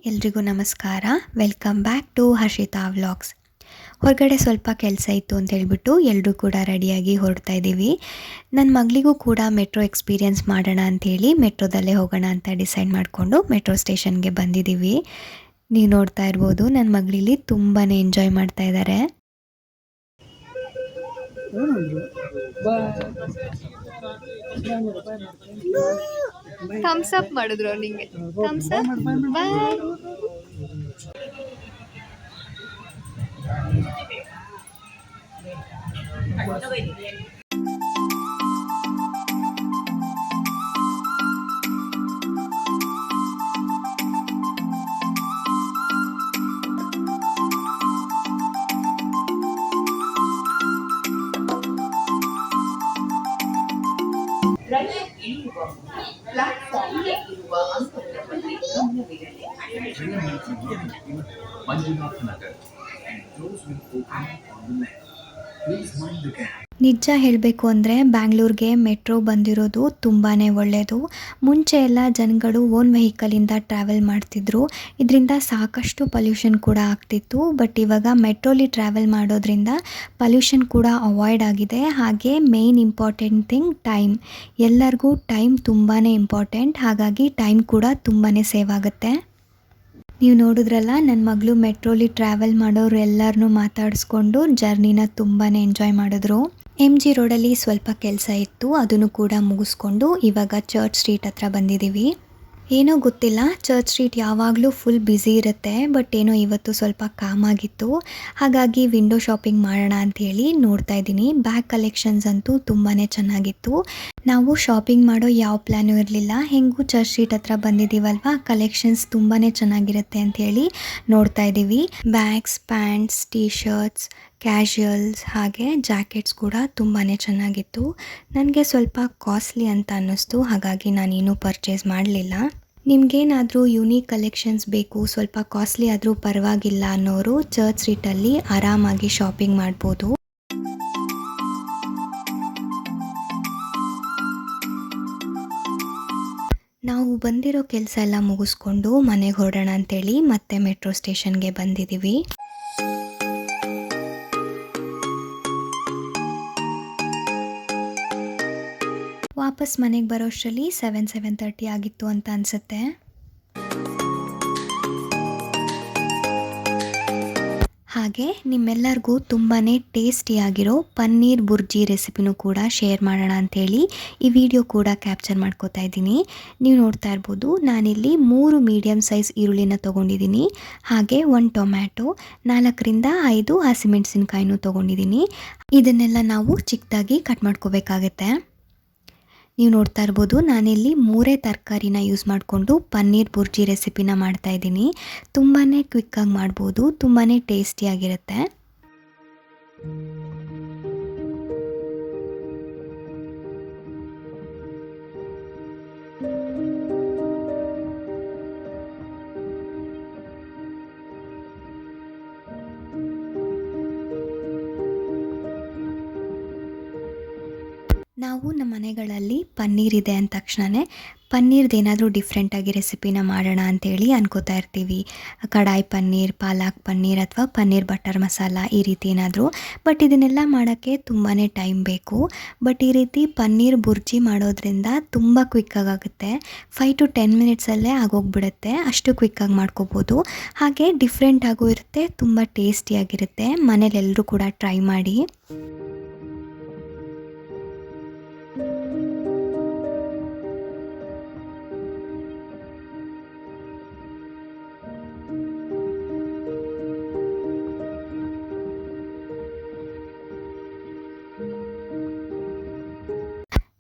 ಎಲ್ರಿಗೂ ನಮಸ್ಕಾರ. Welcome back to Harshitha vlogs. ಹೊರಗಡೆ ಸ್ವಲ್ಪ ಕೆಲಸ ಇತ್ತು ಅಂತ ಹೇಳ್ಬಿಟ್ಟು ಎಲ್ಲರೂ ಕೂಡ ರೆಡಿಯಾಗಿ ಹೊರಡ್ತಾ ಇದ್ದೀವಿ. ನನ್ನ ಮಗಳಿಗೂ ಕೂಡ ಮೆಟ್ರೋ ಎಕ್ಸ್ಪೀರಿಯನ್ಸ್ ಮಾಡೋಣ ಅಂಥೇಳಿ ಮೆಟ್ರೋದಲ್ಲೇ ಹೋಗೋಣ ಅಂತ ಡಿಸೈಡ್ ಮಾಡಿಕೊಂಡು ಮೆಟ್ರೋ ಸ್ಟೇಷನ್ಗೆ ಬಂದಿದ್ದೀವಿ. ನೀವು ನೋಡ್ತಾ ಇರ್ಬೋದು, ನನ್ನ ಮಗಳಿಲ್ಲಿ ತುಂಬಾ ಎಂಜಾಯ್ ಮಾಡ್ತಾ ಇದ್ದಾರೆ. ಥಮ್ಸ್ ಅಪ್ ಮಾಡಿದ್ರು ನಿಂಗೆ. ಥಮ್ಸ್ ಅಪ್ ಬಾಯ್. ಪ್ಲಾಟ್ಫಾರ್ಮ್ಗೆ ಇರುವ ಅಂತರದ ಬಗ್ಗೆ ಗಮನವಿರಲಿ. ಮಂಜುನಾಥ ನಗರ್. ನಿಜ ಹೇಳಬೇಕು ಅಂದರೆ ಬ್ಯಾಂಗ್ಳೂರ್ಗೆ ಮೆಟ್ರೋ ಬಂದಿರೋದು ತುಂಬಾ ಒಳ್ಳೆಯದು. ಮುಂಚೆ ಎಲ್ಲ ಜನಗಳು ಓನ್ ವೆಹಿಕಲಿಂದ ಟ್ರಾವೆಲ್ ಮಾಡ್ತಿದ್ರು. ಇದರಿಂದ ಸಾಕಷ್ಟು ಪೊಲ್ಯೂಷನ್ ಕೂಡ ಆಗ್ತಿತ್ತು. ಬಟ್ ಇವಾಗ ಮೆಟ್ರೋಲಿ ಟ್ರಾವೆಲ್ ಮಾಡೋದ್ರಿಂದ ಪೊಲ್ಯೂಷನ್ ಕೂಡ ಅವಾಯ್ಡ್ ಆಗಿದೆ. ಹಾಗೆ ಮೇಯ್ನ್ ಇಂಪಾರ್ಟೆಂಟ್ ಥಿಂಗ್ ಟೈಮ್. ಎಲ್ಲರಿಗೂ ಟೈಮ್ ತುಂಬಾ ಇಂಪಾರ್ಟೆಂಟ್. ಹಾಗಾಗಿ ಟೈಮ್ ಕೂಡ ತುಂಬಾ ಸೇವ್ ಆಗುತ್ತೆ. ನೀವು ನೋಡಿದ್ರಲ್ಲ, ನನ್ನ ಮಗಳು ಮೆಟ್ರೋಲಿ ಟ್ರಾವೆಲ್ ಮಾಡೋರು ಎಲ್ಲರನ್ನೂ ಮಾತಾಡಿಸ್ಕೊಂಡು ಜರ್ನಿನ ತುಂಬಾ ಎಂಜಾಯ್ ಮಾಡಿದ್ರು. MG ರೋಡಲ್ಲಿ ಸ್ವಲ್ಪ ಕೆಲಸ ಇತ್ತು, ಅದನ್ನು ಕೂಡ ಮುಗಿಸ್ಕೊಂಡು ಇವಾಗ ಚರ್ಚ್ ಸ್ಟ್ರೀಟ್ ಹತ್ರ ಬಂದಿದ್ದೀವಿ. ಏನೋ ಗೊತ್ತಿಲ್ಲ, ಚರ್ಚ್ ಸ್ಟ್ರೀಟ್ ಯಾವಾಗಲೂ ಫುಲ್ ಬ್ಯುಸಿ ಇರುತ್ತೆ. ಬಟ್ ಏನೋ ಇವತ್ತು ಸ್ವಲ್ಪ ಕಾಮ್ ಆಗಿತ್ತು. ಹಾಗಾಗಿ ವಿಂಡೋ ಶಾಪಿಂಗ್ ಮಾಡೋಣ ಅಂಥೇಳಿ ನೋಡ್ತಾ ಇದ್ದೀನಿ. ಬ್ಯಾಗ್ ಕಲೆಕ್ಷನ್ಸ್ ಅಂತೂ ತುಂಬಾ ಚೆನ್ನಾಗಿತ್ತು. ನಾವು ಶಾಪಿಂಗ್ ಮಾಡೋ ಯಾವ ಪ್ಲ್ಯಾನು ಇರಲಿಲ್ಲ. ಹೆಂಗೂ ಚರ್ಚ್ ಸ್ಟ್ರೀಟ್ ಹತ್ರ ಬಂದಿದ್ದೀವಲ್ವ, ಕಲೆಕ್ಷನ್ಸ್ ತುಂಬಾ ಚೆನ್ನಾಗಿರುತ್ತೆ ಅಂಥೇಳಿ ನೋಡ್ತಾ ಇದ್ದೀವಿ. Bags, pants, T shirts, casuals ಹಾಗೆ ಜಾಕೆಟ್ಸ್ ಕೂಡ ತುಂಬಾ ಚೆನ್ನಾಗಿತ್ತು. ನನಗೆ ಸ್ವಲ್ಪ ಕಾಸ್ಟ್ಲಿ ಅಂತ ಅನ್ನಿಸ್ತು. ಹಾಗಾಗಿ ನಾನೇನು ಪರ್ಚೇಸ್ ಮಾಡಲಿಲ್ಲ. ನಿಮಗೇನಾದರೂ ಯೂನಿಕ್ ಕಲೆಕ್ಷನ್ಸ್ ಬೇಕು, ಸ್ವಲ್ಪ ಕಾಸ್ಟ್ಲಿ ಆದರೂ ಪರವಾಗಿಲ್ಲ ಅನ್ನೋರು ಚರ್ಚ್ ಸ್ಟ್ರೀಟಲ್ಲಿ ಆರಾಮಾಗಿ ಶಾಪಿಂಗ್ ಮಾಡ್ಬೋದು. ನಾವು ಬಂದಿರೋ ಕೆಲಸ ಎಲ್ಲ ಮುಗಿಸ್ಕೊಂಡು ಮನೆಗೆ ಹೊರಡೋಣ ಅಂತೇಳಿ ಮತ್ತೆ ಮೆಟ್ರೋ ಸ್ಟೇಷನ್ಗೆ ಬಂದಿದ್ದೀವಿ. ವಾಪಸ್ ಮನೆಗೆ ಬರೋಷ್ಟರಲ್ಲಿ 7:30 ಆಗಿತ್ತು ಅಂತ ಅನಿಸುತ್ತೆ. ಹಾಗೆ ನಿಮ್ಮೆಲ್ಲರಿಗೂ ತುಂಬಾ ಟೇಸ್ಟಿಯಾಗಿರೋ ಪನ್ನೀರ್ ಬುರ್ಜಿ ರೆಸಿಪಿನೂ ಕೂಡ ಶೇರ್ ಮಾಡೋಣ ಅಂಥೇಳಿ ಈ ವಿಡಿಯೋ ಕೂಡ ಕ್ಯಾಪ್ಚರ್ ಮಾಡ್ಕೋತಾ ಇದ್ದೀನಿ. ನೀವು ನೋಡ್ತಾ ಇರ್ಬೋದು, ನಾನಿಲ್ಲಿ 3 ಮೀಡಿಯಮ್ ಸೈಜ್ ಈರುಳ್ಳಿನ ತೊಗೊಂಡಿದ್ದೀನಿ. ಹಾಗೆ 1 ಟೊಮ್ಯಾಟೊ, 4ರಿಂದ 5 ಹಸಿಮೆಣಸಿನ್ಕಾಯಿನೂ ತೊಗೊಂಡಿದ್ದೀನಿ. ಇದನ್ನೆಲ್ಲ ನಾವು ಚಿಕ್ಕದಾಗಿ ಕಟ್ ಮಾಡ್ಕೋಬೇಕಾಗತ್ತೆ. ನೀವು ನೋಡ್ತಾ ಇರ್ಬೋದು, ನಾನಿಲ್ಲಿ 3 ತರಕಾರಿನ ಯೂಸ್ ಮಾಡಿಕೊಂಡು ಪನ್ನೀರ್ ಬುರ್ಜಿ ರೆಸಿಪಿನ ಮಾಡ್ತಾಯಿದ್ದೀನಿ. ತುಂಬಾ ಕ್ವಿಕ್ಕಾಗಿ ಮಾಡ್ಬೋದು, ತುಂಬಾ ಟೇಸ್ಟಿಯಾಗಿರುತ್ತೆ. ನಾವು ನಮ್ಮ ಮನೆಗಳಲ್ಲಿ ಪನ್ನೀರ್ ಇದೆ ಅಂದ ತಕ್ಷಣವೇ ಪನ್ನೀರ್ದೇನಾದರೂ ಡಿಫ್ರೆಂಟಾಗಿ ರೆಸಿಪಿನ ಮಾಡೋಣ ಅಂಥೇಳಿ ಅನ್ಕೋತಾ ಇರ್ತೀವಿ. ಕಡಾಯಿ ಪನ್ನೀರ್, ಪಾಲಕ್ ಪನ್ನೀರ್ ಅಥವಾ ಪನ್ನೀರ್ ಬಟರ್ ಮಸಾಲ, ಈ ರೀತಿ ಏನಾದರೂ. ಬಟ್ ಇದನ್ನೆಲ್ಲ ಮಾಡೋಕ್ಕೆ ತುಂಬಾ ಟೈಮ್ ಬೇಕು. ಬಟ್ ಈ ರೀತಿ ಪನ್ನೀರ್ ಬುರ್ಜಿ ಮಾಡೋದ್ರಿಂದ ತುಂಬ ಕ್ವಿಕ್ಕಾಗುತ್ತೆ. 5 to 10 ಮಿನಿಟ್ಸಲ್ಲೇ ಆಗೋಗ್ಬಿಡುತ್ತೆ. ಅಷ್ಟು ಕ್ವಿಕ್ಕಾಗಿ ಮಾಡ್ಕೋಬೋದು. ಹಾಗೆ ಡಿಫ್ರೆಂಟಾಗೂ ಇರುತ್ತೆ, ತುಂಬ ಟೇಸ್ಟಿಯಾಗಿರುತ್ತೆ. ಮನೇಲೆಲ್ಲರೂ ಕೂಡ ಟ್ರೈ ಮಾಡಿ.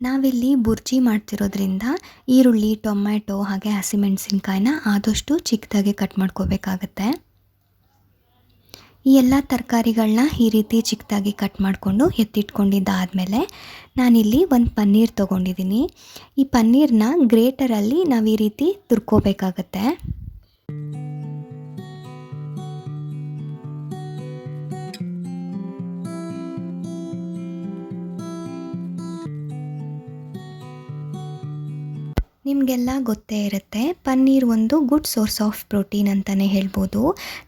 ನಾವಿಲ್ಲಿ ಬುರ್ಜಿ ಮಾಡ್ತಿರೋದ್ರಿಂದ ಈರುಳ್ಳಿ, ಟೊಮ್ಯಾಟೊ ಹಾಗೆ ಹಸಿಮೆಣಸಿನ್ಕಾಯಿನ ಆದಷ್ಟು ಚಿಕ್ಕದಾಗಿ ಕಟ್ ಮಾಡ್ಕೋಬೇಕಾಗತ್ತೆ. ಈ ಎಲ್ಲ ತರಕಾರಿಗಳನ್ನ ಈ ರೀತಿ ಚಿಕ್ಕದಾಗಿ ಕಟ್ ಮಾಡಿಕೊಂಡು ಎತ್ತಿಟ್ಕೊಂಡಿದ್ದಾದಮೇಲೆ ನಾನಿಲ್ಲಿ ಒಂದು ಪನ್ನೀರ್ ತೊಗೊಂಡಿದ್ದೀನಿ. ಈ ಪನ್ನೀರನ್ನ ಗ್ರೇಟರಲ್ಲಿ ನಾವು ಈ ರೀತಿ ತುರ್ಕೋಬೇಕಾಗತ್ತೆ. ನಿಮಗೆಲ್ಲ ಗೊತ್ತೇ ಇರುತ್ತೆ, ಪನ್ನೀರ್ ಒಂದು ಗುಡ್ ಸೋರ್ಸ್ ಆಫ್ ಪ್ರೋಟೀನ್ ಅಂತಲೇ ಹೇಳ್ಬೋದು.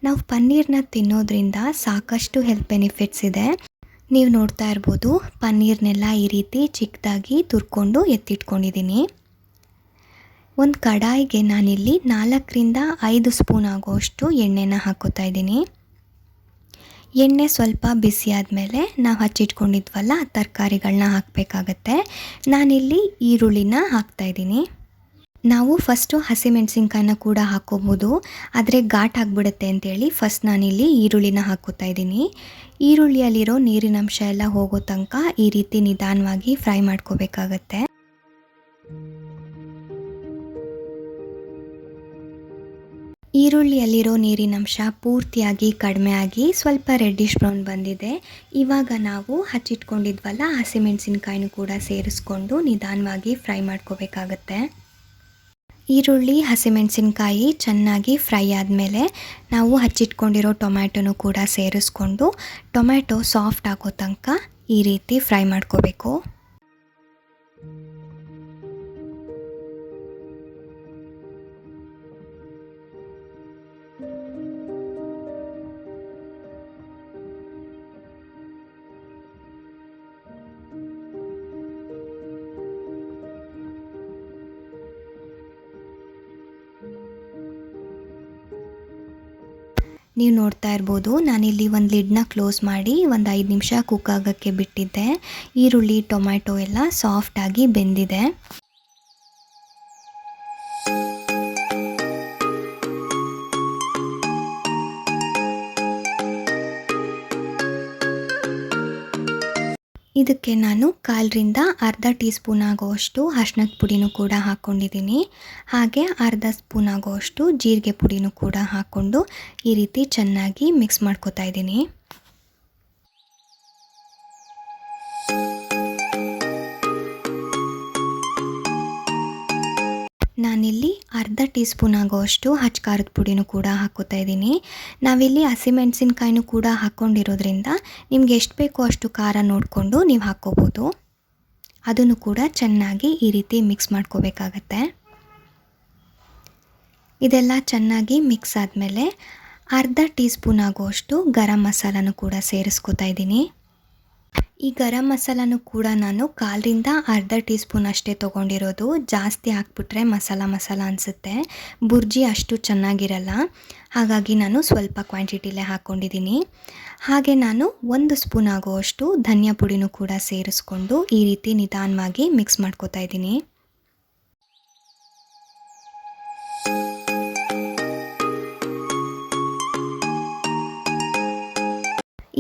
ನಾವು ಪನ್ನೀರನ್ನ ತಿನ್ನೋದ್ರಿಂದ ಸಾಕಷ್ಟು ಹೆಲ್ತ್ ಬೆನಿಫಿಟ್ಸ್ ಇದೆ. ನೀವು ನೋಡ್ತಾ ಇರ್ಬೋದು, ಪನ್ನೀರ್ನೆಲ್ಲ ಈ ರೀತಿ ಚಿಕ್ಕದಾಗಿ ತುರ್ಕೊಂಡು ಎತ್ತಿಟ್ಕೊಂಡಿದ್ದೀನಿ. ಒಂದು ಕಡಾಯಿಗೆ ನಾನಿಲ್ಲಿ 4-5 ಸ್ಪೂನ್ ಆಗೋಷ್ಟು ಎಣ್ಣೆನ ಹಾಕೋತಾ ಇದ್ದೀನಿ. ಎಣ್ಣೆ ಸ್ವಲ್ಪ ಬಿಸಿ ಆದಮೇಲೆ ನಾವು ಹಚ್ಚಿಟ್ಕೊಂಡಿದ್ವಲ್ಲ ತರಕಾರಿಗಳನ್ನ ಹಾಕಬೇಕಾಗತ್ತೆ. ನಾನಿಲ್ಲಿ ಈರುಳ್ಳಿನ ಹಾಕ್ತಾಯಿದ್ದೀನಿ. ನಾವು ಫಸ್ಟು ಹಸಿಮೆಣಸಿನ್ಕಾಯಿನ ಕೂಡ ಹಾಕ್ಕೋಬೋದು, ಆದರೆ ಘಾಟ್ ಆಗಿಬಿಡುತ್ತೆ ಅಂತೇಳಿ ಫಸ್ಟ್ ನಾನಿಲ್ಲಿ ಈರುಳ್ಳಿನ ಹಾಕ್ಕೋತಾ ಇದ್ದೀನಿ. ಈರುಳ್ಳಿಯಲ್ಲಿರೋ ನೀರಿನಂಶ ಎಲ್ಲ ಹೋಗೋ ತನಕ ಈ ರೀತಿ ನಿಧಾನವಾಗಿ ಫ್ರೈ ಮಾಡ್ಕೋಬೇಕಾಗತ್ತೆ. ಈರುಳ್ಳಿಯಲ್ಲಿರೋ ನೀರಿನಂಶ ಪೂರ್ತಿಯಾಗಿ ಕಡಿಮೆ ಆಗಿ ಸ್ವಲ್ಪ ರೆಡ್ಡಿಶ್ ಬ್ರೌನ್ ಬಂದಿದೆ. ಇವಾಗ ನಾವು ಹಚ್ಚಿಟ್ಕೊಂಡಿದ್ವಲ್ಲ ಹಸಿಮೆಣಸಿನ್ಕಾಯಿನೂ ಕೂಡ ಸೇರಿಸ್ಕೊಂಡು ನಿಧಾನವಾಗಿ ಫ್ರೈ ಮಾಡ್ಕೋಬೇಕಾಗತ್ತೆ. ಈರುಳ್ಳಿ ಹಸಿಮೆಣಸಿನ್ಕಾಯಿ ಚೆನ್ನಾಗಿ ಫ್ರೈ ಆದಮೇಲೆ ನಾವು ಹಚ್ಚಿಟ್ಕೊಂಡಿರೋ ಟೊಮ್ಯಾಟೊನೂ ಕೂಡ ಸೇರಿಸ್ಕೊಂಡು ಟೊಮ್ಯಾಟೊ ಸಾಫ್ಟ್ ಆಗೋ ತನಕ ಈ ರೀತಿ ಫ್ರೈ ಮಾಡ್ಕೋಬೇಕು. ನೀವು ನೋಡ್ತಾ ಇರ್ಬೋದು, ನಾನಿಲ್ಲಿ ಒಂದು ಲಿಡ್ನ ಕ್ಲೋಸ್ ಮಾಡಿ ಒಂದು 5 ನಿಮಿಷ ಕುಕ್ ಆಗೋಕ್ಕೆ ಬಿಟ್ಟಿದ್ದೆ. ಈರುಳ್ಳಿ ಟೊಮ್ಯಾಟೊ ಎಲ್ಲ ಸಾಫ್ಟಾಗಿ ಬೆಂದಿದೆ. ಇದಕ್ಕೆ ನಾನು 1/4 ಟೀ ಸ್ಪೂನ್ ಆಗೋಷ್ಟು ಅರಿಶಿಣದ ಪುಡಿನೂ ಕೂಡ ಹಾಕ್ಕೊಂಡಿದ್ದೀನಿ. ಹಾಗೆ 1/2 ಸ್ಪೂನ್ ಆಗೋಷ್ಟು ಜೀರಿಗೆ ಪುಡಿನೂ ಕೂಡ ಹಾಕ್ಕೊಂಡು ಈ ರೀತಿ ಚೆನ್ನಾಗಿ ಮಿಕ್ಸ್ ಮಾಡ್ಕೊತಾ ಇದ್ದೀನಿ. ನಾನಿಲ್ಲಿ 1/2 ಟೀ ಸ್ಪೂನ್ ಆಗೋಷ್ಟು ಹಚ್ ಖಾರದ ಪುಡಿನೂ ಕೂಡ ಹಾಕ್ಕೋತಾ ಇದ್ದೀನಿ. ನಾವಿಲ್ಲಿ ಹಸಿಮೆಣಸಿನ್ಕಾಯಿನೂ ಕೂಡ ಹಾಕ್ಕೊಂಡಿರೋದ್ರಿಂದ ನಿಮ್ಗೆ ಎಷ್ಟು ಬೇಕೋ ಅಷ್ಟು ಖಾರ ನೋಡಿಕೊಂಡು ನೀವು ಹಾಕ್ಕೋಬೋದು. ಅದನ್ನು ಕೂಡ ಚೆನ್ನಾಗಿ ಈ ರೀತಿ ಮಿಕ್ಸ್ ಮಾಡ್ಕೋಬೇಕಾಗತ್ತೆ. ಇದೆಲ್ಲ ಚೆನ್ನಾಗಿ ಮಿಕ್ಸ್ ಆದಮೇಲೆ 1/2 ಟೀ ಸ್ಪೂನ್ ಆಗೋಷ್ಟು ಗರಂ ಮಸಾಲನೂ ಕೂಡ ಸೇರಿಸ್ಕೋತಾ ಇದ್ದೀನಿ. ಈ ಗರಂ ಮಸಾಲನೂ ಕೂಡ ನಾನು 1/4 ಟೀ ಸ್ಪೂನ್ ಅಷ್ಟೇ ತೊಗೊಂಡಿರೋದು. ಜಾಸ್ತಿ ಹಾಕ್ಬಿಟ್ರೆ ಮಸಾಲ ಅನಿಸುತ್ತೆ, ಬುರ್ಜಿ ಅಷ್ಟು ಚೆನ್ನಾಗಿರಲ್ಲ. ಹಾಗಾಗಿ ನಾನು ಸ್ವಲ್ಪ ಕ್ವಾಂಟಿಟಿಲೇ ಹಾಕ್ಕೊಂಡಿದ್ದೀನಿ. ಹಾಗೆ ನಾನು 1 ಸ್ಪೂನ್ ಆಗೋಷ್ಟು ಧನಿಯಾ ಪುಡಿನೂ ಕೂಡ ಸೇರಿಸ್ಕೊಂಡು ಈ ರೀತಿ ನಿಧಾನವಾಗಿ ಮಿಕ್ಸ್ ಮಾಡ್ಕೋತಾ ಇದ್ದೀನಿ.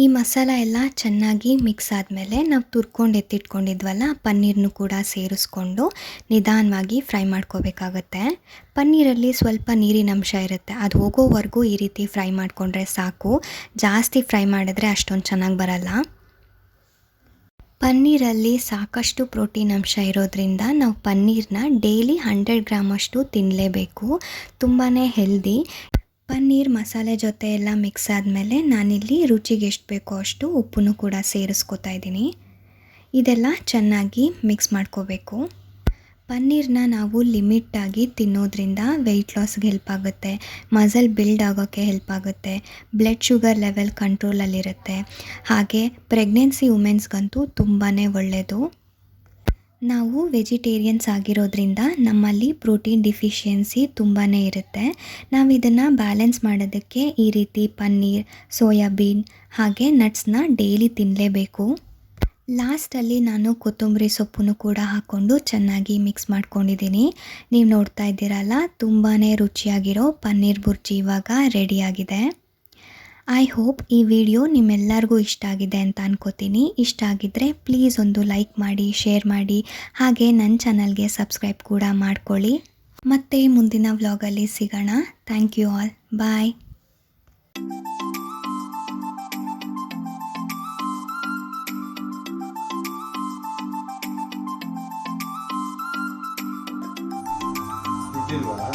ಈ ಮಸಾಲ ಎಲ್ಲ ಚೆನ್ನಾಗಿ ಮಿಕ್ಸ್ ಆದಮೇಲೆ ನಾವು ತುರ್ಕೊಂಡು ಎತ್ತಿಟ್ಕೊಂಡಿದ್ವಲ್ಲ ಪನ್ನೀರ್ನೂ ಕೂಡ ಸೇರಿಸ್ಕೊಂಡು ನಿಧಾನವಾಗಿ ಫ್ರೈ ಮಾಡ್ಕೋಬೇಕಾಗತ್ತೆ. ಪನ್ನೀರಲ್ಲಿ ಸ್ವಲ್ಪ ನೀರಿನಂಶ ಇರುತ್ತೆ, ಅದು ಹೋಗೋವರೆಗೂ ಈ ರೀತಿ ಫ್ರೈ ಮಾಡಿಕೊಂಡ್ರೆ ಸಾಕು. ಜಾಸ್ತಿ ಫ್ರೈ ಮಾಡಿದ್ರೆ ಅಷ್ಟೊಂದು ಚೆನ್ನಾಗಿ ಬರಲ್ಲ. ಪನ್ನೀರಲ್ಲಿ ಸಾಕಷ್ಟು ಪ್ರೋಟೀನ್ ಅಂಶ ಇರೋದ್ರಿಂದ ನಾವು ಪನ್ನೀರನ್ನ ಡೈಲಿ 100 ಗ್ರಾಮ್ ಅಷ್ಟು ತಿನ್ನಲೇಬೇಕು. ತುಂಬಾ ಹೆಲ್ದಿ. ಪನ್ನೀರ್ ಮಸಾಲೆ ಜೊತೆ ಎಲ್ಲ ಮಿಕ್ಸ್ ಆದಮೇಲೆ ನಾನಿಲ್ಲಿ ರುಚಿಗೆ ಎಷ್ಟು ಬೇಕೋ ಅಷ್ಟು ಉಪ್ಪನ್ನು ಕೂಡ ಸೇರಿಸ್ಕೋತಾ ಇದ್ದೀನಿ. ಇದೆಲ್ಲ ಚೆನ್ನಾಗಿ ಮಿಕ್ಸ್ ಮಾಡ್ಕೋಬೇಕು. ಪನ್ನೀರನ್ನ ನಾವು ಲಿಮಿಟಾಗಿ ತಿನ್ನೋದ್ರಿಂದ ವೆಯ್ಟ್ ಲಾಸ್ಗೆ ಹೆಲ್ಪ್ ಆಗುತ್ತೆ, ಮಸಲ್ ಬಿಲ್ಡ್ ಆಗೋಕ್ಕೆ ಹೆಲ್ಪ್ ಆಗುತ್ತೆ, ಬ್ಲಡ್ ಶುಗರ್ ಲೆವೆಲ್ ಕಂಟ್ರೋಲಲ್ಲಿರುತ್ತೆ. ಹಾಗೆ ಪ್ರೆಗ್ನೆನ್ಸಿ ವುಮೆನ್ಸ್ಗಂತೂ ತುಂಬಾ ಒಳ್ಳೆಯದು. ನಾವು ವೆಜಿಟೇರಿಯನ್ಸ್ ಆಗಿರೋದ್ರಿಂದ ನಮ್ಮಲ್ಲಿ ಪ್ರೋಟೀನ್ ಡಿಫಿಷಿಯನ್ಸಿ ತುಂಬಾ ಇರುತ್ತೆ. ನಾವು ಇದನ್ನು ಬ್ಯಾಲೆನ್ಸ್ ಮಾಡೋದಕ್ಕೆ ಈ ರೀತಿ ಪನ್ನೀರ್, ಸೋಯಾಬೀನ್ ಹಾಗೆ ನಟ್ಸ್ನ ಡೈಲಿ ತಿನ್ನಲೇಬೇಕು. ಲಾಸ್ಟಲ್ಲಿ ನಾನು ಕೊತ್ತಂಬರಿ ಸೊಪ್ಪನ್ನು ಕೂಡ ಹಾಕ್ಕೊಂಡು ಚೆನ್ನಾಗಿ ಮಿಕ್ಸ್ ಮಾಡ್ಕೊಂಡಿದ್ದೀನಿ. ನೀವು ನೋಡ್ತಾ ಇದ್ದೀರಲ್ಲ, ತುಂಬಾ ರುಚಿಯಾಗಿರೋ ಪನ್ನೀರ್ ಬುರ್ಜಿ ಇವಾಗ ರೆಡಿಯಾಗಿದೆ. ಐ ಹೋಪ್ ಈ ವಿಡಿಯೋ ನಿಮ್ಮೆಲ್ಲರಿಗೂ ಇಷ್ಟ ಆಗಿದೆ ಅಂತ ಅನ್ಕೋತೀನಿ. ಇಷ್ಟ ಆಗಿದ್ದರೆ ಪ್ಲೀಸ್ ಒಂದು ಲೈಕ್ ಮಾಡಿ, ಶೇರ್ ಮಾಡಿ, ಹಾಗೆ ನನ್ನ ಚಾನಲ್ಗೆ ಸಬ್ಸ್ಕ್ರೈಬ್ ಕೂಡ ಮಾಡ್ಕೊಳ್ಳಿ. ಮತ್ತೆ ಮುಂದಿನ ವ್ಲಾಗಲ್ಲಿ ಸಿಗೋಣ. Thank you all. ಬಾಯ್. ಇದಿಲ್ವಾ?